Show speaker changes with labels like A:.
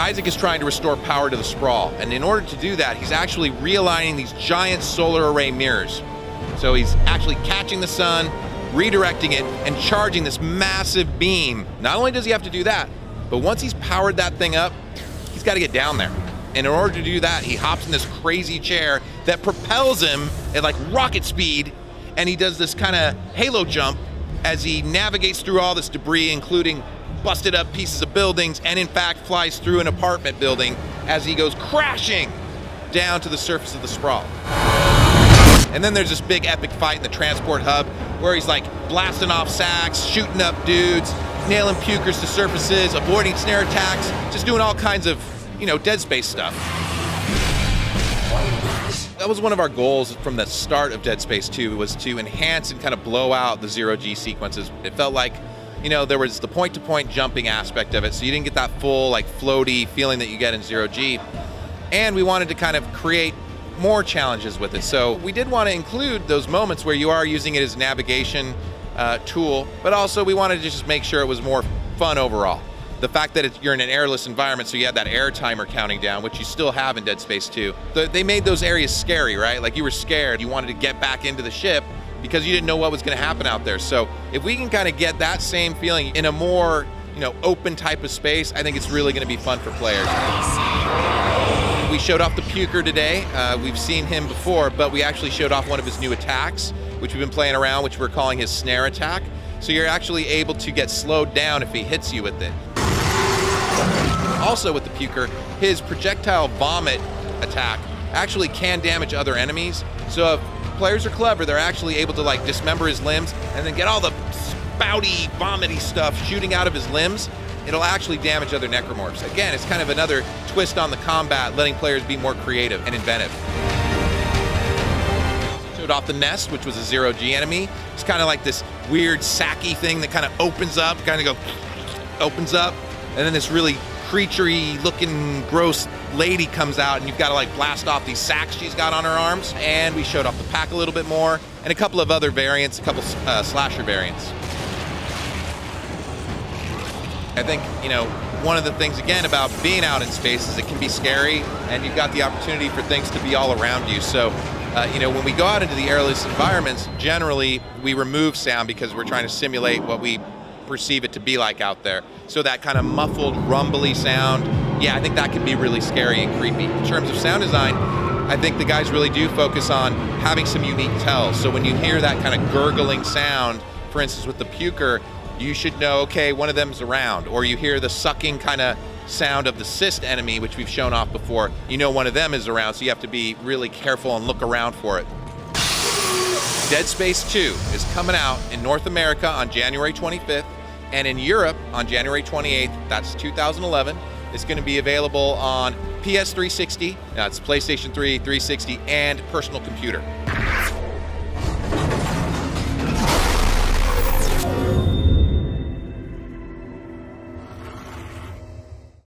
A: Isaac is trying to restore power to the sprawl, and in order to do that, he's actually realigning these giant solar array mirrors. So he's actually catching the sun, redirecting it, and charging this massive beam. Not only does he have to do that, but once he's powered that thing up, he's got to get down there. And in order to do that, he hops in this crazy chair that propels him at like rocket speed, and he does this kind of halo jump as he navigates through all this debris, including busted up pieces of buildings, and in fact flies through an apartment building as he goes crashing down to the surface of the sprawl. And then there's this big epic fight in the transport hub where he's like blasting off sacks, shooting up dudes, nailing pukers to surfaces, avoiding snare attacks, just doing all kinds of, you know, Dead Space stuff. That was one of our goals from the start of Dead Space 2, was to enhance and kind of blow out the zero-G sequences. It felt like, you know, there was the point-to-point jumping aspect of it, so you didn't get that full, like, floaty feeling that you get in zero-G. And we wanted to kind of create more challenges with it. So we did want to include those moments where you are using it as a navigation tool, but also we wanted to just make sure it was more fun overall. The fact that you're in an airless environment, so you have that air timer counting down, which you still have in Dead Space 2. They made those areas scary, right? Like you were scared, you wanted to get back into the ship because you didn't know what was going to happen out there. So if we can kind of get that same feeling in a more, you know, open type of space, I think it's really going to be fun for players. We showed off the Puker today. We've seen him before, but we actually showed off one of his new attacks, which we've been playing around, which we're calling his snare attack. So you're actually able to get slowed down if he hits you with it. Also with the Puker, his projectile vomit attack actually can damage other enemies. So if players are clever, they're actually able to like dismember his limbs and then get all the spouty, vomity stuff shooting out of his limbs. It'll actually damage other necromorphs. Again, it's kind of another twist on the combat, letting players be more creative and inventive. Showed off the Nest, which was a zero-G enemy. It's kind of like this weird sacky thing that kind of opens up, opens up, and then this really creaturey looking gross lady comes out, and you've got to like blast off these sacks she's got on her arms. And we showed off the pack a little bit more, and a couple of other variants, a couple slasher variants. I think, you know, one of the things, again, about being out in space is it can be scary, and you've got the opportunity for things to be all around you. So, you know, when we go out into the airless environments, generally we remove sound because we're trying to simulate what we perceive it to be like out there. So that kind of muffled, rumbly sound, yeah, I think that can be really scary and creepy. In terms of sound design, I think the guys really do focus on having some unique tells. So when you hear that kind of gurgling sound, for instance with the Puker, you should know, okay, one of them's around. Or you hear the sucking kind of sound of the cyst enemy, which we've shown off before, you know one of them is around, so you have to be really careful and look around for it. Dead Space 2 is coming out in North America on January 25th, and in Europe on January 28th, that's 2011. It's going to be available on PS360, that's PlayStation 3, 360, and personal computer.